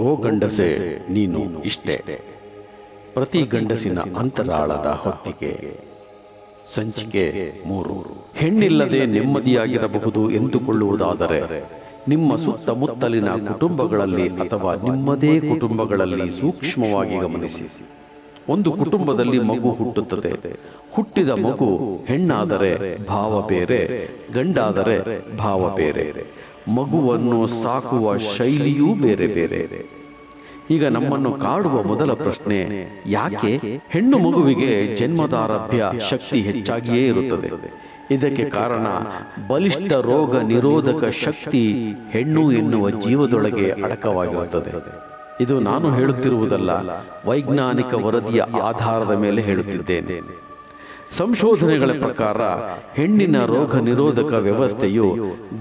ಓ ಗಂಡಸೆ ನೀನು ಇಷ್ಟೇ. ಪ್ರತಿ ಗಂಡಸಿನ ಅಂತರಾಳದ ಹೊತ್ತಿಗೆ. ಸಂಚಿಕೆ 3. ಹೆಣ್ಣಿಲ್ಲದೆ ನೆಮ್ಮದಿಯಾಗಿರಬಹುದು ಎಂದುಕೊಳ್ಳುವುದಾದರೆ ನಿಮ್ಮ ಸುತ್ತಮುತ್ತಲಿನ ಕುಟುಂಬಗಳಲ್ಲಿ ಅಥವಾ ನಿಮ್ಮದೇ ಕುಟುಂಬಗಳಲ್ಲಿ ಸೂಕ್ಷ್ಮವಾಗಿ ಗಮನಿಸಿ. ಒಂದು ಕುಟುಂಬದಲ್ಲಿ ಮಗು ಹುಟ್ಟುತ್ತದೆ. ಹುಟ್ಟಿದ ಮಗು ಹೆಣ್ಣಾದರೆ ಭಾವ ಬೇರೆ, ಗಂಡಾದರೆ ಭಾವ ಬೇರೆ. ಮಗುವನ್ನು ಸಾಕುವ ಶೈಲಿಯೂ ಬೇರೆ ಬೇರೆ. ಈಗ ನಮ್ಮನ್ನು ಕಾಡುವ ಮೊದಲ ಪ್ರಶ್ನೆ, ಯಾಕೆ ಹೆಣ್ಣು ಮಗುವಿಗೆ ಜನ್ಮದಾರಭ್ಯ ಶಕ್ತಿ ಹೆಚ್ಚಾಗಿಯೇ ಇರುತ್ತದೆ? ಇದಕ್ಕೆ ಕಾರಣ ಬಲಿಷ್ಠ ರೋಗ ನಿರೋಧಕ ಶಕ್ತಿ ಹೆಣ್ಣು ಎನ್ನುವ ಜೀವದೊಳಗೆ ಅಡಕವಾಗಿರುತ್ತದೆ. ಇದು ನಾನು ಹೇಳುತ್ತಿರುವುದಲ್ಲ, ವೈಜ್ಞಾನಿಕ ವರದಿಯ ಆಧಾರದ ಮೇಲೆ ಹೇಳುತ್ತಿದ್ದೇನೆ. ಸಂಶೋಧನೆಗಳ ಪ್ರಕಾರ ಹೆಣ್ಣಿನ ರೋಗ ನಿರೋಧಕ ವ್ಯವಸ್ಥೆಯು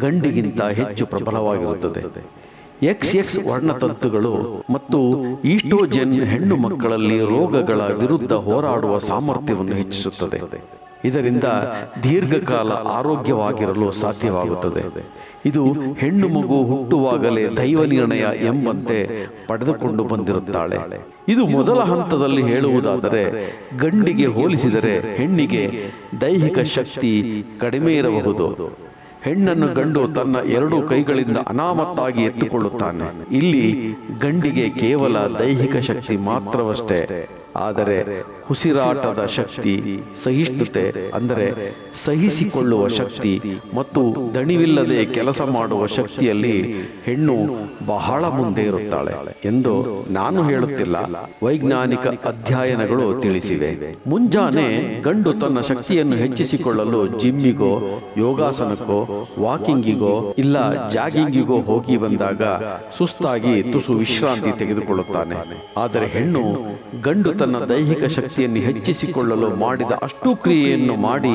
ಗಂಡಿಗಿಂತ ಹೆಚ್ಚು ಪ್ರಬಲವಾಗಿರುತ್ತದೆ. XX ವರ್ಣತಂತುಗಳು ಮತ್ತು ಈಸ್ಟ್ರೋಜೆನ್ ಹೆಣ್ಣು ಮಕ್ಕಳಲ್ಲಿ ರೋಗಗಳ ವಿರುದ್ಧ ಹೋರಾಡುವ ಸಾಮರ್ಥ್ಯವನ್ನು ಹೆಚ್ಚಿಸುತ್ತದೆ. ಇದರಿಂದ ದೀರ್ಘಕಾಲ ಆರೋಗ್ಯವಾಗಿರಲು ಸಾಧ್ಯವಾಗುತ್ತದೆ. ಇದು ಹೆಣ್ಣು ಮಗು ಹುಟ್ಟುವಾಗಲೇ ದೈವ ನಿರ್ಣಯ ಎಂಬಂತೆ ಪಡೆದುಕೊಂಡು ಬಂದಿರುತ್ತಾಳೆ. ಇದು ಮೊದಲ ಹಂತದಲ್ಲಿ ಹೇಳುವುದಾದರೆ, ಗಂಡಿಗೆ ಹೋಲಿಸಿದರೆ ಹೆಣ್ಣಿಗೆ ದೈಹಿಕ ಶಕ್ತಿ ಕಡಿಮೆ ಇರಬಹುದು. ಹೆಣ್ಣನ್ನು ಗಂಡು ತನ್ನ 2 ಕೈಗಳಿಂದ ಅನಾಮತ್ತಾಗಿ ಎತ್ತುಕೊಳ್ಳುತ್ತಾನೆ. ಇಲ್ಲಿ ಗಂಡಿಗೆ ಕೇವಲ ದೈಹಿಕ ಶಕ್ತಿ ಮಾತ್ರವಷ್ಟೇ, ಆದರೆ ಉಸಿರಾಟದ ಶಕ್ತಿ, ಸಹಿಷ್ಣುತೆ ಅಂದರೆ ಸಹಿಸಿಕೊಳ್ಳುವ ಶಕ್ತಿ ಮತ್ತು ದಣಿವಿಲ್ಲದೆ ಕೆಲಸ ಮಾಡುವ ಶಕ್ತಿಯಲ್ಲಿ ಹೆಣ್ಣು ಬಹಳ ಮುಂದೆ ಇರುತ್ತಾಳೆ ಎಂದು ನಾನು ಹೇಳುತ್ತಿಲ್ಲ, ವೈಜ್ಞಾನಿಕ ಅಧ್ಯಯನಗಳು ತಿಳಿಸಿವೆ. ಮುಂಜಾನೆ ಗಂಡು ತನ್ನ ಶಕ್ತಿಯನ್ನು ಹೆಚ್ಚಿಸಿಕೊಳ್ಳಲು ಜಿಮ್ಮಿಗೋ, ಯೋಗಾಸನಕ್ಕೋ, ವಾಕಿಂಗಿಗೋ ಇಲ್ಲ ಜಾಗಿಂಗಿಗೋ ಹೋಗಿ ಬಂದಾಗ ಸುಸ್ತಾಗಿ ತುಸು ವಿಶ್ರಾಂತಿ ತೆಗೆದುಕೊಳ್ಳುತ್ತಾನೆ. ಆದರೆ ಹೆಣ್ಣು ಗಂಡು ತನ್ನ ದೈಹಿಕ ಶಕ್ತಿಯನ್ನು ಹೆಚ್ಚಿಸಿಕೊಳ್ಳಲು ಮಾಡಿದ ಅಷ್ಟು ಕ್ರಿಯೆಯನ್ನು ಮಾಡಿ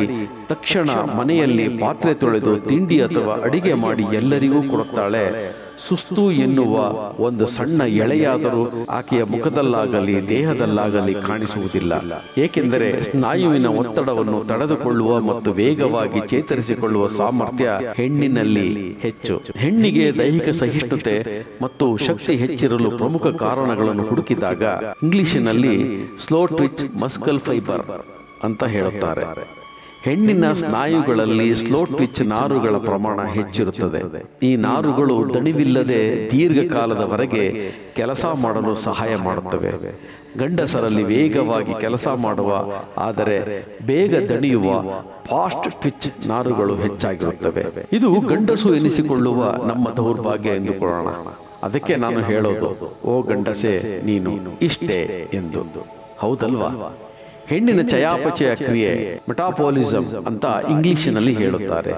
ತಕ್ಷಣ ಮನೆಯಲ್ಲಿ ಪಾತ್ರೆ ತೊಳೆದು ತಿಂಡಿ ಅಥವಾ ಅಡಿಗೆ ಮಾಡಿ ಎಲ್ಲರಿಗೂ ಕೊಡುತ್ತಾಳೆ. ಸುಸ್ತು ಎನ್ನುವ ಒಂದು ಸಣ್ಣ ಎಳೆಯಾದರೂ ಆಕೆಯ ಮುಖದಲ್ಲಾಗಲಿ ದೇಹದಲ್ಲಾಗಲಿ ಕಾಣಿಸುವುದಿಲ್ಲ. ಏಕೆಂದರೆ ಸ್ನಾಯುವಿನ ಒತ್ತಡವನ್ನು ತಡೆದುಕೊಳ್ಳುವ ಮತ್ತು ವೇಗವಾಗಿ ಚೇತರಿಸಿಕೊಳ್ಳುವ ಸಾಮರ್ಥ್ಯ ಹೆಣ್ಣಿನಲ್ಲಿ ಹೆಚ್ಚು. ಹೆಣ್ಣಿಗೆ ದೈಹಿಕ ಸಹಿಷ್ಣುತೆ ಮತ್ತು ಶಕ್ತಿ ಹೆಚ್ಚಿರಲು ಪ್ರಮುಖ ಕಾರಣಗಳನ್ನು ಹುಡುಕಿದಾಗ ಇಂಗ್ಲಿಷಿನಲ್ಲಿ ಸ್ಲೋ ಟ್ವಿಚ್ ಮಸ್ಕಲ್ ಫೈಬರ್ ಅಂತ ಹೇಳುತ್ತಾರೆ. ಹೆಣ್ಣಿನ ಸ್ನಾಯುಗಳಲ್ಲಿ ಸ್ಲೋ ಟ್ವಿಚ್ ನಾರುಗಳ ಪ್ರಮಾಣ ಹೆಚ್ಚಿರುತ್ತದೆ. ಈ ನಾರುಗಳು ದಣಿವಿಲ್ಲದೆ ದೀರ್ಘಕಾಲದವರೆಗೆ ಕೆಲಸ ಮಾಡಲು ಸಹಾಯ ಮಾಡುತ್ತವೆ. ಗಂಡಸರಲ್ಲಿ ವೇಗವಾಗಿ ಕೆಲಸ ಮಾಡುವ ಆದರೆ ಬೇಗ ದಣಿಯುವ ಫಾಸ್ಟ್ ಟ್ವಿಚ್ ನಾರುಗಳು ಹೆಚ್ಚಾಗಿರುತ್ತವೆ. ಇದು ಗಂಡಸು ಎನಿಸಿಕೊಳ್ಳುವ ನಮ್ಮ ದೌರ್ಭಾಗ್ಯ ಎಂದುಕೊಳ್ಳೋಣ. ಅದಕ್ಕೆ ನಾನು ಹೇಳೋದು, ಓ ಗಂಡಸೆ ನೀನು ಇಷ್ಟೇ ಎಂದು. ಹೌದಲ್ವಾ? ಹೆಣ್ಣಿನ ಚಯಾಪಚಯ ಕ್ರಿಯೆ ಮೆಟಾಬಾಲಿಸಮ್ ಅಂತ ಇಂಗ್ಲಿಷಿನಲ್ಲಿ ಹೇಳುತ್ತಾರೆ.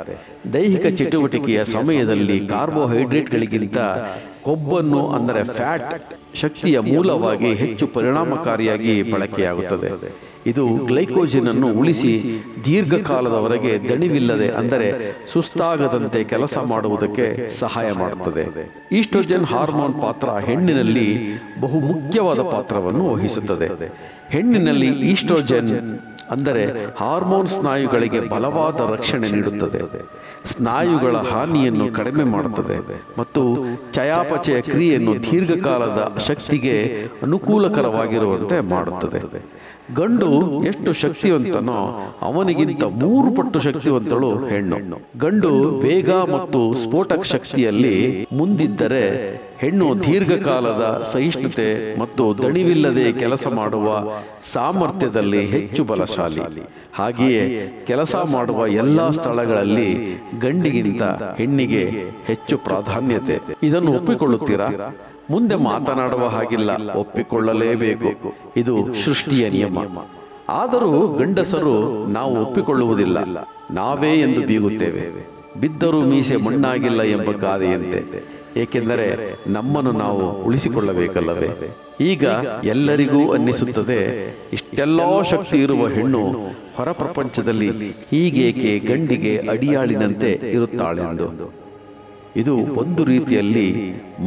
ದೈಹಿಕ ಚಟುವಟಿಕೆಯ ಸಮಯದಲ್ಲಿ ಕಾರ್ಬೋಹೈಡ್ರೇಟ್ಗಳಿಗಿಂತ ಕೊಬ್ಬನ್ನು ಅಂದರೆ ಫ್ಯಾಟ್ ಶಕ್ತಿಯ ಮೂಲವಾಗಿ ಹೆಚ್ಚು ಪರಿಣಾಮಕಾರಿಯಾಗಿ ಬಳಕೆಯಾಗುತ್ತದೆ. ಇದು ಗ್ಲೈಕೋಜನ್ ಅನ್ನು ಉಳಿಸಿ ದೀರ್ಘಕಾಲದವರೆಗೆ ದಣಿವಿಲ್ಲದೆ ಅಂದರೆ ಸುಸ್ತಾಗದಂತೆ ಕೆಲಸ ಮಾಡುವುದಕ್ಕೆ ಸಹಾಯ ಮಾಡುತ್ತದೆ. ಈಸ್ಟ್ರೋಜನ್ ಹಾರ್ಮೋನ್ ಪಾತ್ರ ಹೆಣ್ಣಿನಲ್ಲಿ ಬಹು ಮುಖ್ಯವಾದ ಪಾತ್ರವನ್ನು ವಹಿಸುತ್ತದೆ. ಹೆಣ್ಣಿನಲ್ಲಿ ಈಸ್ಟ್ರೋಜನ್ ಅಂದರೆ ಹಾರ್ಮೋನ್ ಸ್ನಾಯುಗಳಿಗೆ ಬಲವಾದ ರಕ್ಷಣೆ ನೀಡುತ್ತದೆ, ಸ್ನಾಯುಗಳ ಹಾನಿಯನ್ನು ಕಡಿಮೆ ಮಾಡುತ್ತದೆ ಮತ್ತು ಚಯಾಪಚಯ ಕ್ರಿಯೆಯನ್ನು ದೀರ್ಘಕಾಲದ ಶಕ್ತಿಗೆ ಅನುಕೂಲಕರವಾಗಿರುವಂತೆ ಮಾಡುತ್ತದೆ. ಗಂಡು ಎಷ್ಟು ಶಕ್ತಿವಂತನೋ ಅವನಿಗಿಂತ 3 ಪಟ್ಟು ಶಕ್ತಿವಂತಳು ಹೆಣ್ಣು. ಗಂಡು ವೇಗ ಮತ್ತು ಸ್ಫೋಟಕ ಶಕ್ತಿಯಲ್ಲಿ ಮುಂದಿದ್ದರೆ ಹೆಣ್ಣು ದೀರ್ಘಕಾಲದ ಸಹಿಷ್ಣುತೆ ಮತ್ತು ದಣಿವಿಲ್ಲದೆ ಕೆಲಸ ಮಾಡುವ ಸಾಮರ್ಥ್ಯದಲ್ಲಿ ಹೆಚ್ಚು ಬಲಶಾಲಿ. ಹಾಗೆಯೇ ಕೆಲಸ ಮಾಡುವ ಎಲ್ಲ ಸ್ಥಳಗಳಲ್ಲಿ ಗಂಡಿಗಿಂತ ಹೆಣ್ಣಿಗೆ ಹೆಚ್ಚು ಪ್ರಾಧಾನ್ಯತೆ. ಇದನ್ನು ಒಪ್ಪಿಕೊಳ್ಳುತ್ತೀರಾ? ಮುಂದೆ ಮಾತನಾಡುವ ಹಾಗಿಲ್ಲ, ಒಪ್ಪಿಕೊಳ್ಳಲೇಬೇಕು. ಇದು ಸೃಷ್ಟಿಯ ನಿಯಮ. ಆದರೂ ಗಂಡಸರು ನಾವು ಒಪ್ಪಿಕೊಳ್ಳುವುದಿಲ್ಲ, ನಾವೇ ಎಂದು ಬೀಗುತ್ತೇವೆ. ಬಿದ್ದರೂ ಮೀಸೆ ಮಣ್ಣಾಗಿಲ್ಲ ಎಂಬ ಗಾದೆಯಂತೆ. ಏಕೆಂದರೆ ನಮ್ಮನ್ನು ನಾವು ಉಳಿಸಿಕೊಳ್ಳಬೇಕಲ್ಲವೇ? ಈಗ ಎಲ್ಲರಿಗೂ ಅನ್ನಿಸುತ್ತದೆ, ಇಷ್ಟೆಲ್ಲಾ ಶಕ್ತಿ ಇರುವ ಹೆಣ್ಣು ಹೊರ ಪ್ರಪಂಚದಲ್ಲಿ ಹೀಗೇಕೆ ಗಂಡಿಗೆ ಅಡಿಯಾಳಿನಂತೆ ಇರುತ್ತಾಳೆಂದು. ಇದು ಒಂದು ರೀತಿಯಲ್ಲಿ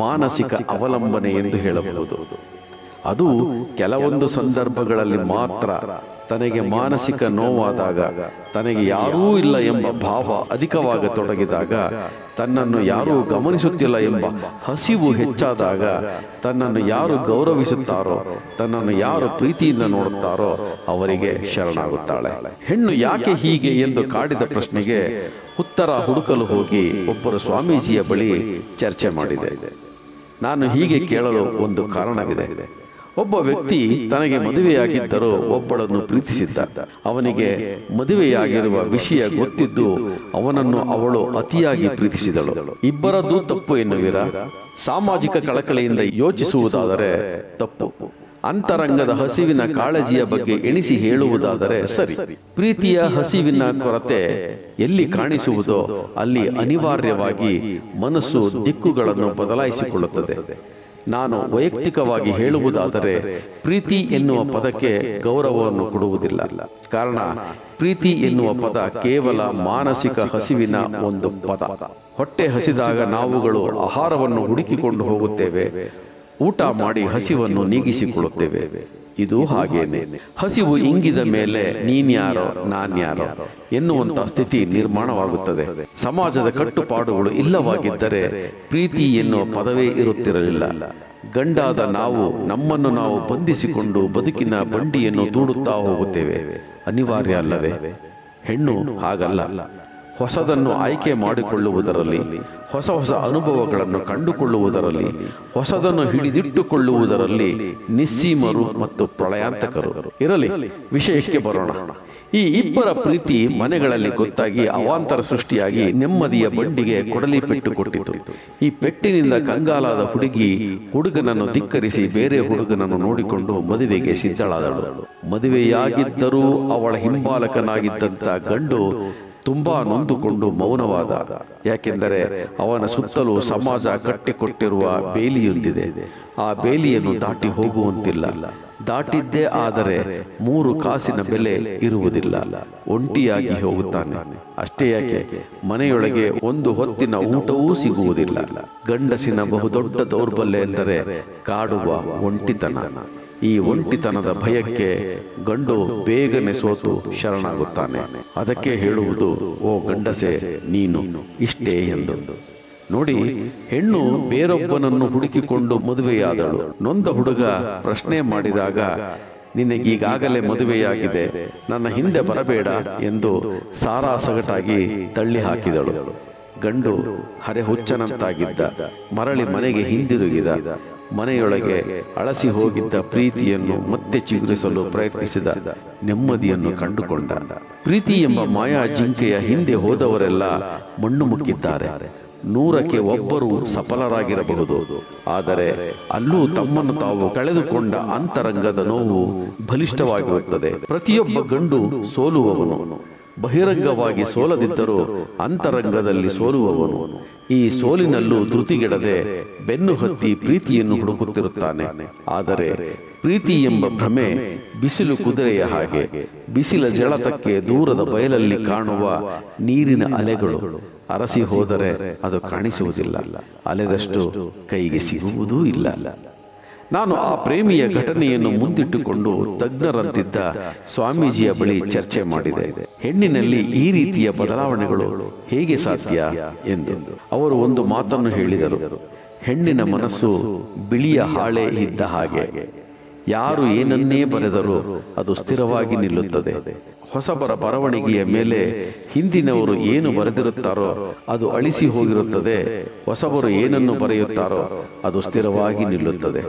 ಮಾನಸಿಕ ಅವಲಂಬನೆ ಎಂದು ಹೇಳಬಹುದು. ಅದು ಕೆಲವೊಂದು ಸಂದರ್ಭಗಳಲ್ಲಿ ಮಾತ್ರ. ತನಗೆ ಮಾನಸಿಕ ನೋವಾದಾಗ, ತನಗೆ ಯಾರೂ ಇಲ್ಲ ಎಂಬ ಭಾವ ಅಧಿಕವಾಗತೊಡಗಿದಾಗ, ತನ್ನನ್ನು ಯಾರೂ ಗಮನಿಸುತ್ತಿಲ್ಲ ಎಂಬ ಹಸಿವು ಹೆಚ್ಚಾದಾಗ, ತನ್ನನ್ನು ಯಾರು ಗೌರವಿಸುತ್ತಾರೋ, ತನ್ನನ್ನು ಯಾರು ಪ್ರೀತಿಯಿಂದ ನೋಡುತ್ತಾರೋ ಅವರಿಗೆ ಶರಣಾಗುತ್ತಾಳೆ. ಹೆಣ್ಣು ಯಾಕೆ ಹೀಗೆ ಎಂದು ಕಾಡಿದ ಪ್ರಶ್ನೆಗೆ ಉತ್ತರ ಹುಡುಕಲು ಹೋಗಿ ಒಬ್ಬರು ಸ್ವಾಮೀಜಿಯ ಬಳಿ ಚರ್ಚೆ ಮಾಡಿದೆ. ನಾನು ಹೀಗೆ ಕೇಳಲು ಒಂದು ಕಾರಣವಿದೆ. ಒಬ್ಬ ವ್ಯಕ್ತಿ ತನಗೆ ಮದುವೆಯಾಗಿದ್ದರೂ ಒಬ್ಬಳನ್ನು ಪ್ರೀತಿಸಿದ್ದ. ಅವನಿಗೆ ಮದುವೆಯಾಗಿರುವ ವಿಷಯ ಗೊತ್ತಿದ್ದು ಅವನನ್ನು ಅವಳು ಅತಿಯಾಗಿ ಪ್ರೀತಿಸಿದಳು. ಇಬ್ಬರದ್ದು ತಪ್ಪು ಎನ್ನುವಿರ? ಸಾಮಾಜಿಕ ಕಳಕಳಿಯಿಂದ ಯೋಚಿಸುವುದಾದರೆ ತಪ್ಪು. ಅಂತರಂಗದ ಹಸಿವಿನ ಕಾಳಜಿಯ ಬಗ್ಗೆ ಎಣಿಸಿ ಹೇಳುವುದಾದರೆ ಸರಿ. ಪ್ರೀತಿಯ ಹಸಿವಿನ ಕೊರತೆ ಎಲ್ಲಿ ಕಾಣಿಸುವುದೋ ಅಲ್ಲಿ ಅನಿವಾರ್ಯವಾಗಿ ಮನಸ್ಸು ದಿಕ್ಕುಗಳನ್ನು ಬದಲಾಯಿಸಿಕೊಳ್ಳುತ್ತದೆ. ನಾನು ವೈಯಕ್ತಿಕವಾಗಿ ಹೇಳುವುದಾದರೆ ಪ್ರೀತಿ ಎನ್ನುವ ಪದಕ್ಕೆ ಗೌರವವನ್ನು ಕೊಡುವುದಿಲ್ಲ. ಕಾರಣ, ಪ್ರೀತಿ ಎನ್ನುವ ಪದ ಕೇವಲ ಮಾನಸಿಕ ಹಸಿವಿನ ಒಂದು ಪದ. ಹೊಟ್ಟೆ ಹಸಿದಾಗ ನಾವುಗಳು ಆಹಾರವನ್ನು ಹುಡುಕಿಕೊಂಡು ಹೋಗುತ್ತೇವೆ, ಊಟ ಮಾಡಿ ಹಸಿವನ್ನು ನೀಗಿಸಿಕೊಳ್ಳುತ್ತೇವೆ. ಇದು ಹಾಗೇನೆ. ಹಸಿವು ಇಂಗಿದ ಮೇಲೆ ನೀನ್ಯಾರೋ ನಾನ್ಯಾರೋ ಎನ್ನುವಂತ ಸ್ಥಿತಿ ನಿರ್ಮಾಣವಾಗುತ್ತದೆ. ಸಮಾಜದ ಕಟ್ಟುಪಾಡುಗಳು ಇಲ್ಲವಾಗಿದ್ದರೆ ಪ್ರೀತಿ ಎನ್ನುವ ಪದವೇ ಇರುತ್ತಿರಲಿಲ್ಲ. ಗಂಡಾದ ನಾವು ನಮ್ಮನ್ನು ನಾವು ಬಂಧಿಸಿಕೊಂಡು ಬದುಕಿನ ಬಂಡಿಯನ್ನು ದೂಡುತ್ತಾ ಹೋಗುತ್ತೇವೆ. ಅನಿವಾರ್ಯ ಅಲ್ಲವೇ? ಹೆಣ್ಣು ಹಾಗಲ್ಲ. ಹೊಸದನ್ನು ಆಯ್ಕೆ ಮಾಡಿಕೊಳ್ಳುವುದರಲ್ಲಿ, ಹೊಸ ಹೊಸ ಅನುಭವಗಳನ್ನು ಕಂಡುಕೊಳ್ಳುವುದರಲ್ಲಿ, ಹೊಸದನ್ನು ಹಿಡಿದಿಟ್ಟುಕೊಳ್ಳುವುದರಲ್ಲಿ ನಿಸ್ಸೀಮರು ಮತ್ತು ಪ್ರಳಯಾಂತಕರು. ಇರಲಿ, ವಿಷಯಕ್ಕೆ ಬರೋಣ. ಈ ಇಬ್ಬರ ಪ್ರೀತಿ ಮನೆಗಳಲ್ಲಿ ಗೊತ್ತಾಗಿ ಅವಾಂತರ ಸೃಷ್ಟಿಯಾಗಿ ನೆಮ್ಮದಿಯ ಬಂಡಿಗೆ ಕೊಡಲಿ ಪೆಟ್ಟು ಕೊಟ್ಟಿತು. ಈ ಪೆಟ್ಟಿನಿಂದ ಕಂಗಾಲಾದ ಹುಡುಗಿ ಹುಡುಗನನ್ನು ಧಿಕ್ಕರಿಸಿ ಬೇರೆ ಹುಡುಗನನ್ನು ನೋಡಿಕೊಂಡು ಮದುವೆಗೆ ಸಿದ್ಧಳಾದಳು. ಮದುವೆಯಾಗಿದ್ದರೂ ಅವಳ ಹಿಂಬಾಲಕನಾಗಿದ್ದಂಥ ಗಂಡು ತುಂಬಾ ನೊಂದುಕೊಂಡು ಮೌನವಾದ. ಯಾಕೆಂದರೆ ಅವನ ಸುತ್ತಲೂ ಸಮಾಜ ಕಟ್ಟಿಕೊಟ್ಟಿರುವ ಬೇಲಿಯೊಂದಿದೆ. ಆ ಬೇಲಿಯನ್ನು ದಾಟಿ ಹೋಗುವಂತಿಲ್ಲ. ದಾಟಿದ್ದೇ ಆದರೆ 3 ಕಾಸಿನ ಬೆಲೆ ಇರುವುದಿಲ್ಲ. ಒಂಟಿಯಾಗಿ ಹೋಗುತ್ತಾನೆ. ಅಷ್ಟೇ ಯಾಕೆ, ಮನೆಯೊಳಗೆ ಒಂದು ಹೊತ್ತಿನ ಊಟವೂ ಸಿಗುವುದಿಲ್ಲ. ಗಂಡಸಿನ ಬಹುದೊಡ್ಡ ದೌರ್ಬಲ್ಯ ಎಂದರೆ ಕಾಡುವ ಒಂಟಿತನ. ಈ ಒಂಟಿತನದ ಭಯಕ್ಕೆ ಗಂಡು ಬೇಗನೆ ಸೋತು ಶರಣಾಗುತ್ತಾನೆ. ಅದಕ್ಕೆ ಹೇಳುವುದು, ಓ ಗಂಡಸೆ, ನೀನು ಇಷ್ಟೇ ಎಂದು. ನೋಡಿ, ಹೆಣ್ಣು ಬೇರೊಬ್ಬನನ್ನು ಹುಡುಕಿಕೊಂಡು ಮದುವೆಯಾದಳು. ನೊಂದ ಹುಡುಗ ಪ್ರಶ್ನೆ ಮಾಡಿದಾಗ, ನಿನಗೀಗಾಗಲೇ ಮದುವೆಯಾಗಿದೆ, ನನ್ನ ಹಿಂದೆ ಬರಬೇಡ ಎಂದು ಸಾರಾಸಗಟಾಗಿ ತಳ್ಳಿ ಹಾಕಿದಳು. ಗಂಡು ಹರೆಹುಚ್ಚನಂತಾಗಿದ್ದ. ಮರಳಿ ಮನೆಗೆ ಹಿಂದಿರುಗಿದ. ಮನೆಯೊಳಗೆ ಅಳಸಿ ಹೋಗಿದ್ದ ಪ್ರೀತಿಯನ್ನು ಮತ್ತೆ ಚಿಗುರಿಸಲು ಪ್ರಯತ್ನಿಸಿದ. ನೆಮ್ಮದಿಯನ್ನು ಕಂಡುಕೊಂಡ. ಪ್ರೀತಿ ಎಂಬ ಮಾಯಾ ಜಿಂಕೆಯ ಹಿಂದೆ ಹೋದವರೆಲ್ಲ ಮಣ್ಣು ಮುಕ್ಕಿದ್ದಾರೆ. 100ಕ್ಕೆ ಒಬ್ಬರು ಸಫಲರಾಗಿರಬಹುದು. ಆದರೆ ಅಲ್ಲೂ ತಮ್ಮನ್ನು ತಾವು ಕಳೆದುಕೊಂಡ ಅಂತರಂಗದ ನೋವು ಬಲಿಷ್ಠವಾಗಿರುತ್ತದೆ. ಪ್ರತಿಯೊಬ್ಬ ಗಂಡು ಸೋಲುವವನು. ಬಹಿರಂಗವಾಗಿ ಸೋಲದಿದ್ದರೂ ಅಂತರಂಗದಲ್ಲಿ ಸೋಲುವವನು. ಈ ಸೋಲಿನಲ್ಲೂ ಧೃತಿಗೆಡದೆ ಬೆನ್ನು ಹತ್ತಿ ಪ್ರೀತಿಯನ್ನು ಹುಡುಕುತ್ತಿರುತ್ತಾನೆ. ಆದರೆ ಪ್ರೀತಿ ಎಂಬ ಭ್ರಮೆ ಬಿಸಿಲು ಕುದುರೆಯ ಹಾಗೆ. ಬಿಸಿಲ ಜಳತಕ್ಕೆ ದೂರದ ಬಯಲಲ್ಲಿ ಕಾಣುವ ನೀರಿನ ಅಲೆಗಳು. ಅರಸಿ ಹೋದರೆ ಅದು ಕಾಣಿಸುವುದಿಲ್ಲ. ಅಲೆದಷ್ಟು ಕೈಗೆ ಸಿಗುವುದೂ ಇಲ್ಲ. ನಾನು ಆ ಪ್ರೇಮಿಯ ಘಟನೆಯನ್ನು ಮುಂದಿಟ್ಟುಕೊಂಡು ತಜ್ಞರಂತಿದ್ದ ಸ್ವಾಮೀಜಿಯ ಬಳಿ ಚರ್ಚೆ ಮಾಡಿದೆ. ಹೆಣ್ಣಿನಲ್ಲಿ ಈ ರೀತಿಯ ಬದಲಾವಣೆಗಳು ಹೇಗೆ ಸಾಧ್ಯ ಎಂದು. ಅವರು ಒಂದು ಮಾತನ್ನು ಹೇಳಿದರು. ಹೆಣ್ಣಿನ ಮನಸ್ಸು ಬಿಳಿಯ ಹಾಳೆ ಇದ್ದ ಹಾಗೆ. ಯಾರು ಏನನ್ನೇ ಬರೆದರೂ ಅದು ಸ್ಥಿರವಾಗಿ ನಿಲ್ಲುತ್ತದೆ. ಹೊಸಬರ ಬರವಣಿಗೆಯ ಮೇಲೆ ಹಿಂದಿನವರು ಏನು ಬರೆದಿರುತ್ತಾರೋ ಅದು ಅಳಿಸಿ ಹೋಗಿರುತ್ತದೆ. ಹೊಸಬರು ಏನನ್ನು ಬರೆಯುತ್ತಾರೋ ಅದು ಸ್ಥಿರವಾಗಿ ನಿಲ್ಲುತ್ತದೆ.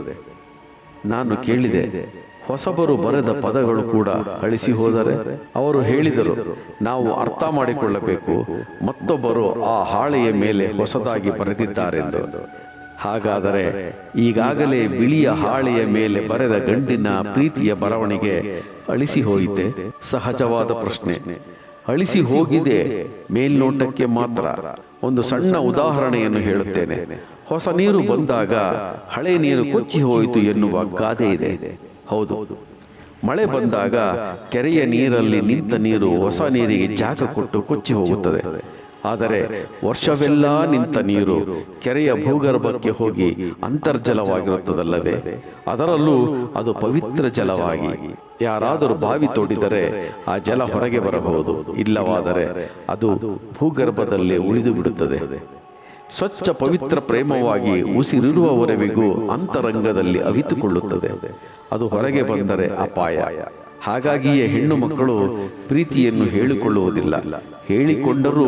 ನಾನು ಕೇಳಿದೆ, ಹೊಸಬರು ಬರೆದ ಪದಗಳು ಕೂಡ ಅಳಿಸಿ ಹೋದರೆ? ಅವರು ಹೇಳಿದರು, ನಾವು ಅರ್ಥ ಮಾಡಿಕೊಳ್ಳಬೇಕು, ಮತ್ತೊಬ್ಬರು ಆ ಹಾಳೆಯ ಮೇಲೆ ಹೊಸದಾಗಿ ಬರೆದಿದ್ದಾರೆಂದು. ಹಾಗಾದರೆ ಈಗಾಗಲೇ ಬಿಳಿಯ ಹಾಳೆಯ ಮೇಲೆ ಬರೆದ ಗಂಡಿನ ಪ್ರೀತಿಯ ಬರವಣಿಗೆ ಅಳಿಸಿ ಹೋಯಿತೆ? ಸಹಜವಾದ ಪ್ರಶ್ನೆ. ಅಳಿಸಿ ಹೋಗಿದೆ ಮೇಲ್ನೋಟಕ್ಕೆ ಮಾತ್ರ. ಒಂದು ಸಣ್ಣ ಉದಾಹರಣೆಯನ್ನು ಹೇಳುತ್ತೇನೆ. ಹೊಸ ನೀರು ಬಂದಾಗ ಹಳೆ ನೀರು ಕೊಚ್ಚಿ ಹೋಯಿತು ಎನ್ನುವ ಗಾದೆ ಇದೆ. ಹೌದು, ಮಳೆ ಬಂದಾಗ ಕೆರೆಯ ನೀರಲ್ಲಿ ನಿಂತ ನೀರು ಹೊಸ ನೀರಿಗೆ ಜಾಗ ಕೊಟ್ಟು ಕೊಚ್ಚಿ ಹೋಗುತ್ತದೆ. ಆದರೆ ವರ್ಷವೆಲ್ಲ ನಿಂತ ನೀರು ಕೆರೆಯ ಭೂಗರ್ಭಕ್ಕೆ ಹೋಗಿ ಅಂತರ್ಜಲವಾಗಿರುತ್ತದಲ್ಲವೇ? ಅದರಲ್ಲೂ ಅದು ಪವಿತ್ರ ಜಲವಾಗಿ. ಯಾರಾದರೂ ಬಾವಿ ತೋಡಿದರೆ ಆ ಜಲ ಹೊರಗೆ ಬರಬಹುದು, ಇಲ್ಲವಾದರೆ ಅದು ಭೂಗರ್ಭದಲ್ಲೇ ಉಳಿದು ಬಿಡುತ್ತದೆ. ಸ್ವಚ್ಛ ಪವಿತ್ರ ಪ್ರೇಮವಾಗಿ ಉಸಿರಿರುವವರೆವಿಗೂ ಅಂತರಂಗದಲ್ಲಿ ಅವಿತುಕೊಳ್ಳುತ್ತದೆ. ಅದು ಹೊರಗೆ ಬಂದರೆ ಅಪಾಯ. ಹಾಗಾಗಿಯೇ ಹೆಣ್ಣು ಮಕ್ಕಳು ಪ್ರೀತಿಯನ್ನು ಹೇಳಿಕೊಳ್ಳುವುದಿಲ್ಲ. ಹೇಳಿಕೊಂಡರೂ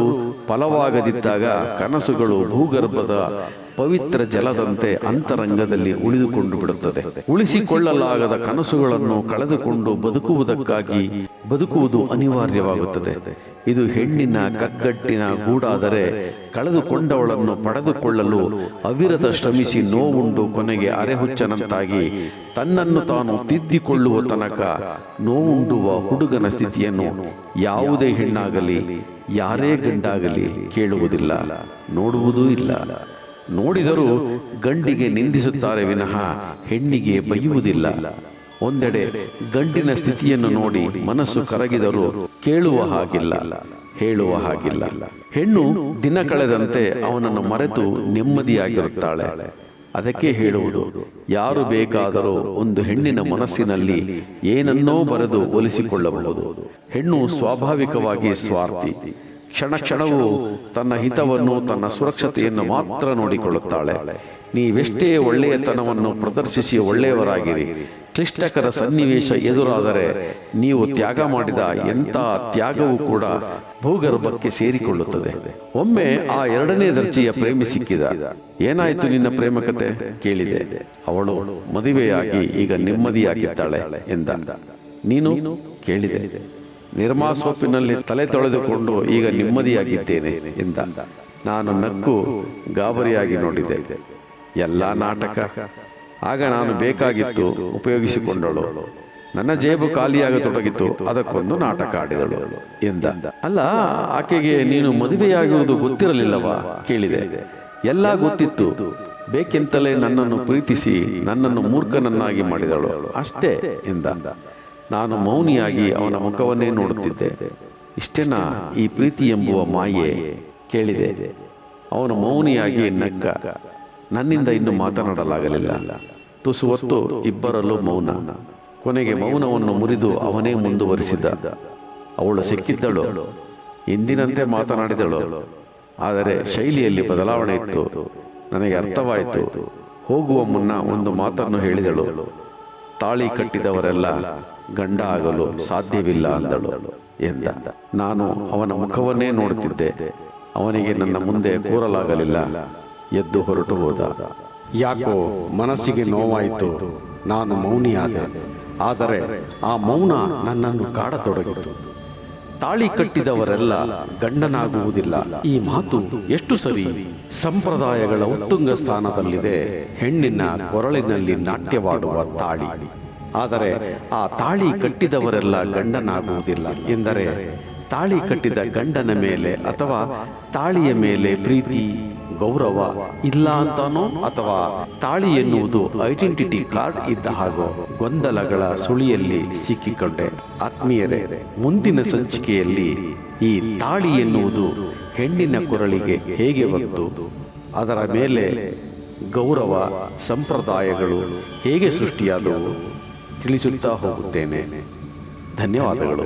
ಫಲವಾಗದಿದ್ದಾಗ ಕನಸುಗಳು ಭೂಗರ್ಭದ ಪವಿತ್ರ ಜಲದಂತೆ ಅಂತರಂಗದಲ್ಲಿ ಉಳಿದುಕೊಂಡು ಬಿಡುತ್ತದೆ. ಉಳಿಸಿಕೊಳ್ಳಲಾಗದ ಕನಸುಗಳನ್ನು ಕಳೆದುಕೊಂಡು ಬದುಕುವುದು ಅನಿವಾರ್ಯವಾಗುತ್ತದೆ. ಇದು ಹೆಣ್ಣಿನ ಕಗ್ಗಟ್ಟಿನ ಗೂಡಾದರೆ ಕಳೆದುಕೊಂಡವಳನ್ನು ಪಡೆದುಕೊಳ್ಳಲು ಅವಿರತ ಶ್ರಮಿಸಿ ನೋವುಂಡು ಕೊನೆಗೆ ಅರೆಹುಚ್ಚನಂತಾಗಿ ತನ್ನನ್ನು ತಾನು ತಿದ್ದಿಕೊಳ್ಳುವ ತನಕ ನೋವುಂಡುವ ಹುಡುಗನ ಸ್ಥಿತಿಯನ್ನು ಯಾವುದೇ ಹೆಣ್ಣಾಗಲಿ ಯಾರೇ ಗಂಡಾಗಲಿ ಕೇಳುವುದಿಲ್ಲ, ನೋಡುವುದೂ ಇಲ್ಲ. ನೋಡಿದರೂ ಗಂಡಿಗೆ ನಿಂದಿಸುತ್ತಾರೆ ವಿನಃ ಹೆಣ್ಣಿಗೆ ಬೈಯುವುದಿಲ್ಲ. ಒಂದೆಡೆ ಗಂಡಿನ ಸ್ಥಿತಿಯನ್ನು ನೋಡಿ ಮನಸ್ಸು ಕರಗಿದರೂ ಕೇಳುವ ಹಾಗಿಲ್ಲ, ಹೇಳುವ ಹಾಗಿಲ್ಲ. ಹೆಣ್ಣು ದಿನ ಕಳೆದಂತೆ ಅವನನ್ನು ಮರೆತು ನೆಮ್ಮದಿಯಾಗಿರುತ್ತಾಳೆ. ಅದಕ್ಕೆ ಹೇಳುವುದು, ಯಾರು ಬೇಕಾದರೂ ಒಂದು ಹೆಣ್ಣಿನ ಮನಸ್ಸಿನಲ್ಲಿ ಏನನ್ನೋ ಬರೆದು ಒಲಿಸಿಕೊಳ್ಳಬಹುದು. ಹೆಣ್ಣು ಸ್ವಾಭಾವಿಕವಾಗಿ ಸ್ವಾರ್ಥಿ. ಕ್ಷಣ ಕ್ಷಣವೂ ತನ್ನ ಹಿತವನ್ನು, ತನ್ನ ಸುರಕ್ಷತೆಯನ್ನು ಮಾತ್ರ ನೋಡಿಕೊಳ್ಳುತ್ತಾಳೆ. ನೀವೆಷ್ಟೇ ಒಳ್ಳೆಯತನವನ್ನು ಪ್ರದರ್ಶಿಸಿ ಒಳ್ಳೆಯವರಾಗಿರಿ, ಕ್ಲಿಷ್ಟಕರ ಸನ್ನಿವೇಶ ಎದುರಾದರೆ ನೀವು ತ್ಯಾಗ ಮಾಡಿದ ಎಂಥ ತ್ಯಾಗವೂ ಕೂಡ ಭೂಗರ್ಭಕ್ಕೆ ಸೇರಿಕೊಳ್ಳುತ್ತದೆ. ಒಮ್ಮೆ ಆ ಎರಡನೇ ದರ್ಜೆಯ ಪ್ರೇಮಿ ಸಿಕ್ಕಿದ. ಏನಾಯ್ತು ನಿನ್ನ ಪ್ರೇಮ ಕತೆ ಕೇಳಿದೆ. ಅವಳು ಮದುವೆಯಾಗಿ ಈಗ ನೆಮ್ಮದಿಯಾಗಿದ್ದಾಳೆ ಎಂದ. ನೀನು ಕೇಳಿದೆ. ನಿರ್ಮಾ ಸೋಪಿನಲ್ಲಿ ತಲೆ ತೊಳೆದುಕೊಂಡು ಈಗ ನೆಮ್ಮದಿಯಾಗಿದ್ದೇನೆ ಎಂದ. ನಾನು ನಕ್ಕು ಗಾಬರಿಯಾಗಿ ನೋಡಿದೆ. ಎಲ್ಲ ನಾಟಕ. ಆಗ ನಾನು ಬೇಕಾಗಿತ್ತು, ಉಪಯೋಗಿಸಿಕೊಂಡಳು. ನನ್ನ ಜೇಬು ಖಾಲಿಯಾಗತೊಡಗಿತು, ಅದಕ್ಕೊಂದು ನಾಟಕ ಆಡಿದಳು ಎಂದ. ಅಲ್ಲ, ಆಕೆಗೆ ನೀನು ಮದುವೆಯಾಗುವುದು ಗೊತ್ತಿರಲಿಲ್ಲವಾ ಕೇಳಿದೆ. ಎಲ್ಲ ಗೊತ್ತಿತ್ತು. ಬೇಕೆಂತಲೇ ನನ್ನನ್ನು ಪ್ರೀತಿಸಿ ನನ್ನನ್ನು ಮೂರ್ಖನನ್ನಾಗಿ ಮಾಡಿದಳು ಅಷ್ಟೇ ಎಂದ. ನಾನು ಮೌನಿಯಾಗಿ ಅವನ ಮುಖವನ್ನೇ ನೋಡುತ್ತಿದ್ದೆ. ಇಷ್ಟೇನಾ ಈ ಪ್ರೀತಿ ಎಂಬುವ ಮಾಯೆ ಕೇಳಿದೆ. ಅವನು ಮೌನಿಯಾಗಿ ನಕ್ಕ. ನನ್ನಿಂದ ಇನ್ನು ಮಾತನಾಡಲಾಗಲಿಲ್ಲ. ತುಸು ಹೊತ್ತು ಇಬ್ಬರಲ್ಲೂ ಮೌನ. ಕೊನೆಗೆ ಮೌನವನ್ನು ಮುರಿದು ಅವನೇ ಮುಂದುವರಿಸಿದ. ಅವಳು ಸಿಕ್ಕಿದ್ದಳು, ಎಂದಿನಂತೆ ಮಾತನಾಡಿದಳು. ಆದರೆ ಶೈಲಿಯಲ್ಲಿ ಬದಲಾವಣೆ ಇತ್ತು. ನನಗೆ ಅರ್ಥವಾಯಿತು. ಹೋಗುವ ಮುನ್ನ ಒಂದು ಮಾತನ್ನು ಹೇಳಿದಳು. ತಾಳಿ ಕಟ್ಟಿದವರೆಲ್ಲ ಗಂಡ ಆಗಲು ಸಾಧ್ಯವಿಲ್ಲ ಅಂದಳು ಎಂದ. ನಾನು ಅವನ ಮುಖವನ್ನೇ ನೋಡುತ್ತಿದ್ದೆ. ಅವನಿಗೆ ನನ್ನ ಮುಂದೆ ಕೂರಲಾಗಲಿಲ್ಲ. ಎದ್ದು ಹೊರಟು ಹೋದ. ಯಾಕೋ ಮನಸ್ಸಿಗೆ ನೋವಾಯಿತು. ನಾನು ಮೌನಿಯಾದೆ. ಆದರೆ ಆ ಮೌನ ನನ್ನನ್ನು ಕಾಡತೊಡಗಿತು. ತಾಳಿ ಕಟ್ಟಿದವರೆಲ್ಲ ಗಂಡನಾಗುವುದಿಲ್ಲ, ಈ ಮಾತು ಎಷ್ಟು ಸರಿ? ಸಂಪ್ರದಾಯಗಳ ಉತ್ತುಂಗ ಸ್ಥಾನದಲ್ಲಿದೆ ಹೆಣ್ಣಿನ ಕೊರಳಿನಲ್ಲಿ ನಾಟ್ಯವಾಡುವ ತಾಳಿ. ಆದರೆ ಆ ತಾಳಿ ಕಟ್ಟಿದವರೆಲ್ಲ ಗಂಡನಾಗುವುದಿಲ್ಲ ಎಂದರೆ ತಾಳಿ ಕಟ್ಟಿದ ಗಂಡನ ಮೇಲೆ ಅಥವಾ ತಾಳಿಯ ಮೇಲೆ ಪ್ರೀತಿ, ಗೌರವ ಇಲ್ಲ ಅಂತಾನೋ, ಅಥವಾ ತಾಳಿ ಎನ್ನುವುದು ಐಡೆಂಟಿಟಿ ಕಾರ್ಡ್ ಇದ್ದ ಹಾಗೋ ಗೊಂದಲಗಳ ಸುಳಿಯಲ್ಲಿ ಸಿಕ್ಕಿಕೊಂಡೆ. ಆತ್ಮೀಯರೇ, ಮುಂದಿನ ಸಂಚಿಕೆಯಲ್ಲಿ ಈ ತಾಳಿ ಎನ್ನುವುದು ಹೆಣ್ಣಿನ ಕೊರಳಿಗೆ ಹೇಗೆ ಬಂತು, ಅದರ ಮೇಲೆ ಗೌರವ ಸಂಪ್ರದಾಯಗಳು ಹೇಗೆ ಸೃಷ್ಟಿಯಾದವು ತಿಳಿಸುತ್ತಾ ಹೋಗುತ್ತೇನೆ. ಧನ್ಯವಾದಗಳು.